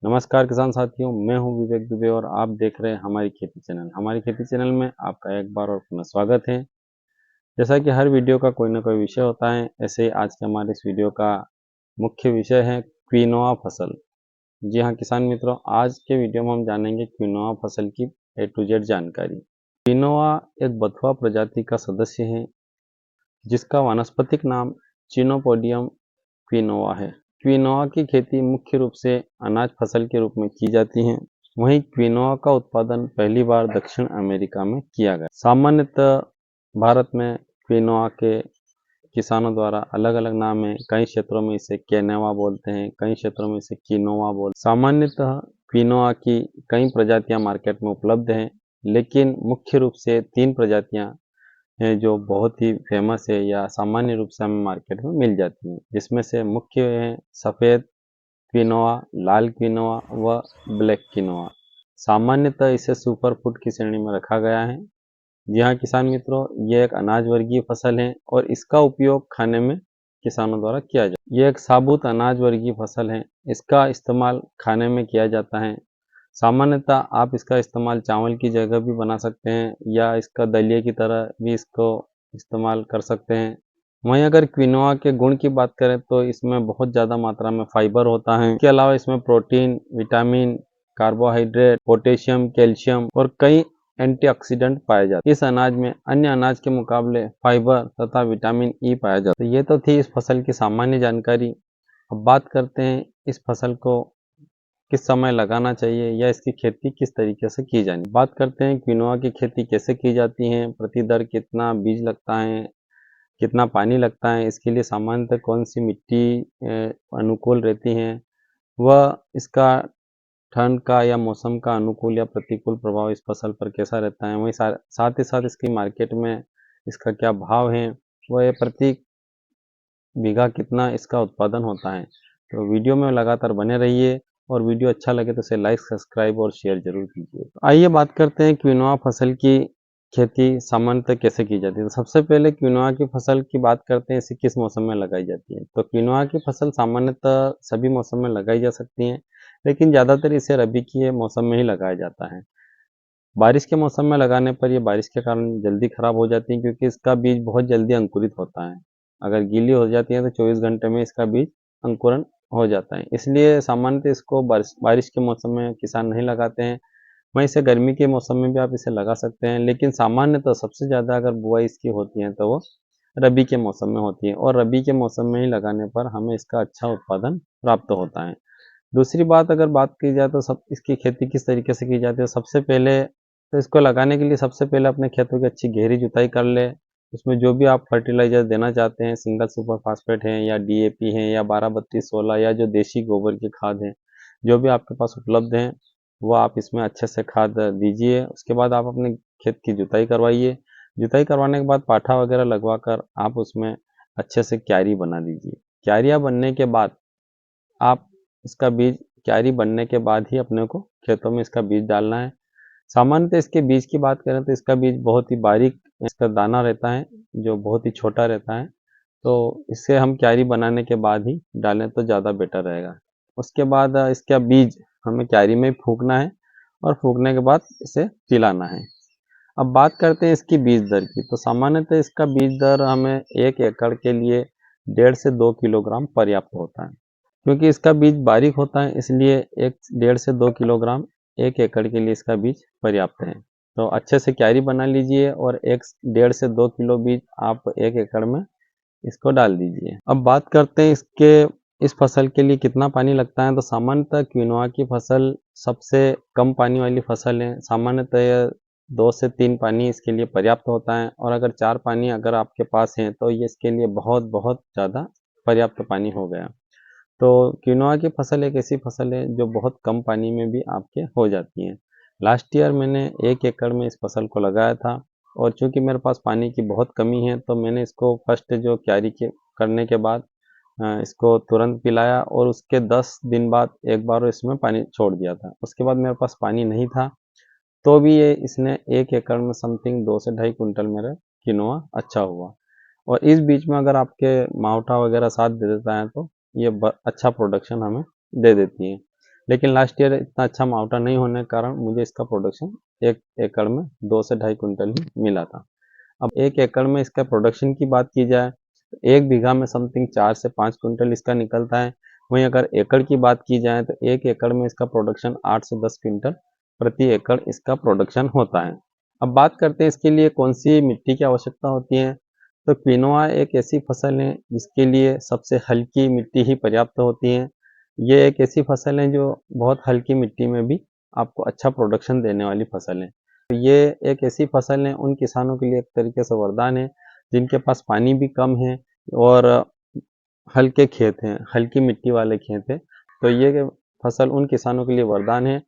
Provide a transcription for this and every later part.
नमस्कार किसान साथियों, मैं हूं विवेक दुबे और आप देख रहे हैं हमारी खेती चैनल। हमारी खेती चैनल में आपका एक बार और पुनः स्वागत है। जैसा कि हर वीडियो का कोई ना कोई विषय होता है, ऐसे ही आज के हमारे इस वीडियो का मुख्य विषय है क्विनोआ फसल। जी हाँ किसान मित्रों, आज के वीडियो में हम जानेंगे क्विनोआ फसल की A to Z जानकारी। क्विनोआ एक बथुआ प्रजाति का सदस्य है जिसका वानस्पतिक नाम चिनोपोडियम क्विनोआ है। क्विनोआ की खेती मुख्य रूप से अनाज फसल के रूप में की जाती है। वहीं क्विनोआ का उत्पादन पहली बार दक्षिण अमेरिका में किया गया। सामान्यतः भारत में क्विनोआ के किसानों द्वारा अलग अलग नाम है। कई क्षेत्रों में इसे केनेवा बोलते हैं, कई क्षेत्रों में इसे किनोआ बोलते हैं। सामान्यतः क्विनोआ की कई प्रजातियां मार्केट में उपलब्ध हैं, लेकिन मुख्य रूप से 3 प्रजातियां हैं जो बहुत ही फेमस है या सामान्य रूप से हमें मार्केट में मिल जाती हैं, जिसमें से मुख्य है सफ़ेद क्विनोआ, लाल क्विनोआ व ब्लैक क्विनोआ। सामान्यतः इसे सुपर फूड की श्रेणी में रखा गया है। जी हाँ किसान मित्रों, ये एक अनाज वर्गीय फसल है और इसका उपयोग खाने में किसानों द्वारा किया जाता है। ये एक साबुत अनाज वर्गीय फसल है। इसका इस्तेमाल खाने में किया जाता है। सामान्यतः आप इसका इस्तेमाल चावल की जगह भी बना सकते हैं या इसका दलिए की तरह भी इसको इस्तेमाल कर सकते हैं। वहीं अगर क्विनोआ के गुण की बात करें तो इसमें बहुत ज़्यादा मात्रा में फाइबर होता है। इसके अलावा इसमें protein, vitamin, carbohydrate, potassium, calcium और कई एंटीऑक्सीडेंट पाए जाते हैं। इस अनाज में अन्य अनाज के मुकाबले फाइबर तथा विटामिन ई पाया जाता है। तो ये तो थी इस फसल की सामान्य जानकारी। अब बात करते हैं इस फसल को किस समय लगाना चाहिए या इसकी खेती किस तरीके से की जानी। बात करते हैं क्विनोआ की खेती कैसे की जाती है, प्रति दर कितना बीज लगता है, कितना पानी लगता है, इसके लिए सामान्यतः कौन सी मिट्टी अनुकूल रहती है, वह इसका ठंड का या मौसम का अनुकूल या प्रतिकूल प्रभाव इस फसल पर कैसा रहता है। वहीं साथ ही साथ इसकी मार्केट में इसका क्या भाव है, वह प्रति बीघा कितना इसका उत्पादन होता है। तो वीडियो में लगातार बने रहिए और वीडियो अच्छा लगे तो इसे लाइक, सब्सक्राइब और शेयर जरूर कीजिए। तो आइए बात करते हैं क्विनोआ फसल की खेती सामान्यतः कैसे की जाती है। तो सबसे पहले क्विनोआ की फसल की बात करते हैं, इसे किस मौसम में लगाई जाती है। तो क्विनोआ की फसल सामान्यतः सभी मौसम में लगाई जा सकती है, लेकिन ज़्यादातर इसे रबी के मौसम में ही लगाया जाता है। बारिश के मौसम में लगाने पर ये बारिश के कारण जल्दी खराब हो जाती है, क्योंकि इसका बीज बहुत जल्दी अंकुरित होता है। अगर गीली हो जाती है तो 24 घंटे में इसका बीज अंकुरण हो जाता है। इसलिए सामान्यतः इसको बारिश के मौसम में किसान नहीं लगाते हैं। वहीं इसे गर्मी के मौसम में भी आप इसे लगा सकते हैं, लेकिन सामान्यतः सबसे ज़्यादा अगर बुआई इसकी होती है तो वो रबी के मौसम में होती है और रबी के मौसम में ही लगाने पर हमें इसका अच्छा उत्पादन प्राप्त होता है। दूसरी बात अगर बात की जाए तो सब इसकी खेती किस तरीके से की जाती है। सबसे पहले तो इसको लगाने के लिए सबसे पहले अपने खेतों की अच्छी गहरी जुताई कर ले। उसमें जो भी आप फर्टिलाइजर देना चाहते हैं, सिंगल सुपर फास्फेट है या DAP है या 12-32-16 या जो देसी गोबर की खाद है, जो भी आपके पास उपलब्ध हैं वो आप इसमें अच्छे से खाद दीजिए। उसके बाद आप अपने खेत की जुताई करवाइए। जुताई करवाने के बाद पाठा वगैरह लगवा कर आप उसमें अच्छे से क्यारी बना दीजिए। क्यारियाँ बनने के बाद आप इसका बीज, क्यारी बनने के बाद ही अपने को खेतों में इसका बीज डालना है। सामान्यतः इसके बीज की बात करें तो इसका बीज बहुत ही बारीक इसका दाना रहता है, जो बहुत ही छोटा रहता है। तो इसे हम क्यारी बनाने के बाद ही डालें तो ज़्यादा बेटर रहेगा। उसके बाद इसका बीज हमें क्यारी में फूँकना है और फूँकने के बाद इसे पिलाना है। अब बात करते हैं इसकी बीज दर की। तो सामान्यतः इसका बीज दर हमें 1 एकड़ के लिए 1.5 से 2 किलोग्राम पर्याप्त होता है। क्योंकि इसका बीज बारीक होता है, इसलिए 1.5 से 2 किलोग्राम 1 एकड़ के लिए इसका बीज पर्याप्त है। तो अच्छे से क्यारी बना लीजिए और 1.5 से 2 किलो बीज आप 1 एकड़ में इसको डाल दीजिए। अब बात करते हैं इस फसल के लिए कितना पानी लगता है। तो सामान्यतः क्विनोआ की फसल सबसे कम पानी वाली फसल है। सामान्यतः यह 2 से 3 पानी इसके लिए पर्याप्त होता है और अगर 4 पानी अगर आपके पास हैं तो ये इसके लिए बहुत बहुत ज़्यादा पर्याप्त पानी हो गया। तो क्विनोआ की फसल एक ऐसी फसल है जो बहुत कम पानी में भी आपके हो जाती है। लास्ट ईयर मैंने 1 एकड़ में इस फसल को लगाया था और चूँकि मेरे पास पानी की बहुत कमी है तो मैंने इसको फर्स्ट जो क्यारी के करने के बाद इसको तुरंत पिलाया और उसके 10 दिन बाद एक बार इसमें पानी छोड़ दिया था। उसके बाद मेरे पास पानी नहीं था, तो भी ये इसने 1 एकड़ में समथिंग 2 से ढाई कुंटल मेरा क्विनोआ अच्छा हुआ। और इस बीच में अगर आपके मावठा वगैरह साथ दे देता है तो ये अच्छा प्रोडक्शन हमें दे देती है। लेकिन लास्ट ईयर इतना अच्छा मावठा नहीं होने के कारण मुझे इसका प्रोडक्शन 1 एकड़ में 2 से 2.5 क्विंटल ही मिला था। अब 1 एकड़ में इसका प्रोडक्शन की बात की जाए तो 1 बीघा में समथिंग 4 से 5 क्विंटल इसका निकलता है। वहीं अगर एकड़ की बात की जाए तो 1 एकड़ में इसका प्रोडक्शन 8 से 10 क्विंटल प्रति एकड़ इसका प्रोडक्शन होता है। अब बात करते हैं इसके लिए कौन सी मिट्टी की आवश्यकता होती है। तो क्विनोआ एक ऐसी फसल है जिसके लिए सबसे हल्की मिट्टी ही पर्याप्त होती है। ये एक ऐसी फसल है जो बहुत हल्की मिट्टी में भी आपको अच्छा प्रोडक्शन देने वाली फसल है। तो ये एक ऐसी फसल है उन किसानों के लिए एक तरीके से वरदान है जिनके पास पानी भी कम है और हल्के खेत हैं, हल्की मिट्टी वाले खेत हैं। तो ये फसल उन किसानों के लिए वरदान है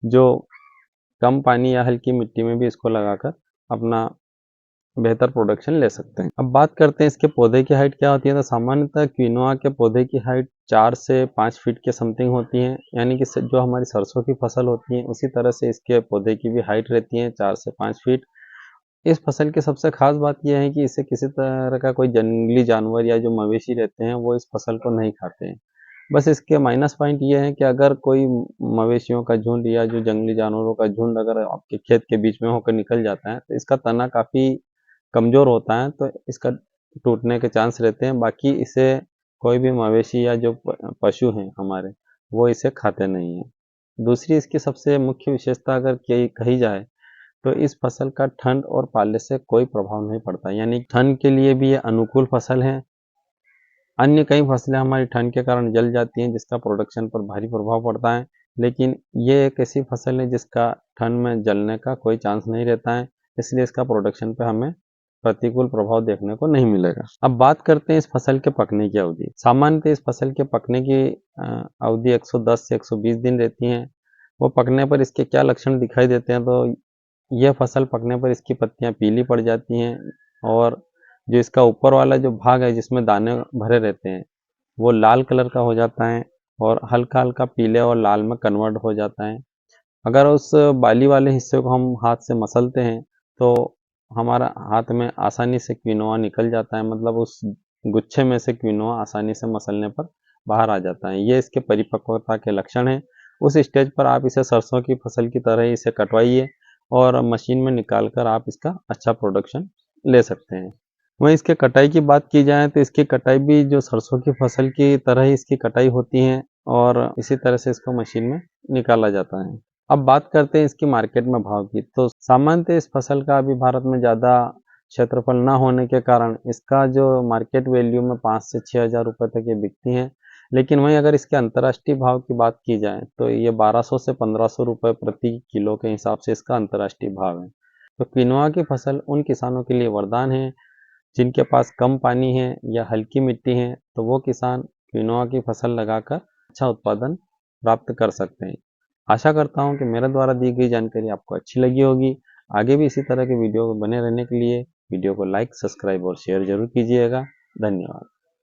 जो कम पानी या हल्की मिट्टी में भी इसको लगाकर अपना बेहतर प्रोडक्शन ले सकते हैं। अब बात करते हैं इसके पौधे की हाइट क्या होती है। तो सामान्यतः क्विनोआ के पौधे की हाइट 4 से 5 फीट के समथिंग होती है, यानी कि जो हमारी सरसों की फसल होती है उसी तरह से इसके पौधे की भी हाइट रहती है 4 से 5 फीट। इस फसल की सबसे खास बात यह है कि इसे किसी तरह का कोई जंगली जानवर या जो मवेशी रहते हैं वो इस फसल को नहीं खाते हैं। बस इसके माइनस पॉइंट ये है कि अगर कोई मवेशियों का झुंड या जो जंगली जानवरों का झुंड अगर आपके खेत के बीच में होकर निकल जाता है तो इसका तना काफ़ी कमज़ोर होता है, तो इसका टूटने के चांस रहते हैं। बाकी इसे कोई भी मवेशी या जो पशु हैं हमारे वो इसे खाते नहीं हैं। दूसरी इसकी सबसे मुख्य विशेषता अगर कही जाए तो इस फसल का ठंड और पाले से कोई प्रभाव नहीं पड़ता, यानी ठंड के लिए भी ये अनुकूल फसल है। अन्य कई फसलें हमारी ठंड के कारण जल जाती हैं जिसका प्रोडक्शन पर भारी प्रभाव पड़ता है, लेकिन ये एक ऐसी फसल है जिसका ठंड में जलने का कोई चांस नहीं रहता है, इसलिए इसका प्रोडक्शन पे हमें प्रतिकूल प्रभाव देखने को नहीं मिलेगा। अब बात करते हैं इस फसल के पकने की अवधि। सामान्यतः इस फसल के पकने की अवधि 110 से 120 दिन रहती है। वो पकने पर इसके क्या लक्षण दिखाई देते हैं, तो यह फसल पकने पर इसकी पत्तियां पीली पड़ जाती हैं और जो इसका ऊपर वाला जो भाग है जिसमें दाने भरे रहते हैं वो लाल कलर का हो जाता है और हल्का हल्का पीले और लाल में कन्वर्ट हो जाता है। अगर उस बाली वाले हिस्से को हम हाथ से मसलते हैं तो हमारा हाथ में आसानी से क्विनोआ निकल जाता है, मतलब उस गुच्छे में से क्विनोआ आसानी से मसलने पर बाहर आ जाता है। ये इसके परिपक्वता के लक्षण हैं। उस स्टेज पर आप इसे सरसों की फसल की तरह ही इसे कटवाइए और मशीन में निकाल कर आप इसका अच्छा प्रोडक्शन ले सकते हैं। वहीं इसके कटाई की बात की जाए तो इसकी कटाई भी जो सरसों की फसल की तरह ही इसकी कटाई होती है और इसी तरह से इसको मशीन में निकाला जाता है। अब बात करते हैं इसकी मार्केट में भाव की। तो सामान्यतः इस फसल का अभी भारत में ज़्यादा क्षेत्रफल ना होने के कारण इसका जो मार्केट वैल्यू में 5 से 6 हज़ार रुपये तक ये बिकती हैं। लेकिन वहीं अगर इसके अंतर्राष्ट्रीय भाव की बात की जाए तो ये 1200 से 1500 रुपये प्रति किलो के हिसाब से इसका अंतर्राष्ट्रीय भाव है। तो क्विनोआ की फसल उन किसानों के लिए वरदान है जिनके पास कम पानी है या हल्की मिट्टी है, तो वो किसान क्विनोआ की फसल लगाकर अच्छा उत्पादन प्राप्त कर सकते हैं। आशा करता हूँ कि मेरे द्वारा दी गई जानकारी आपको अच्छी लगी होगी। आगे भी इसी तरह के वीडियो बने रहने के लिए वीडियो को लाइक, सब्सक्राइब और शेयर जरूर कीजिएगा। धन्यवाद।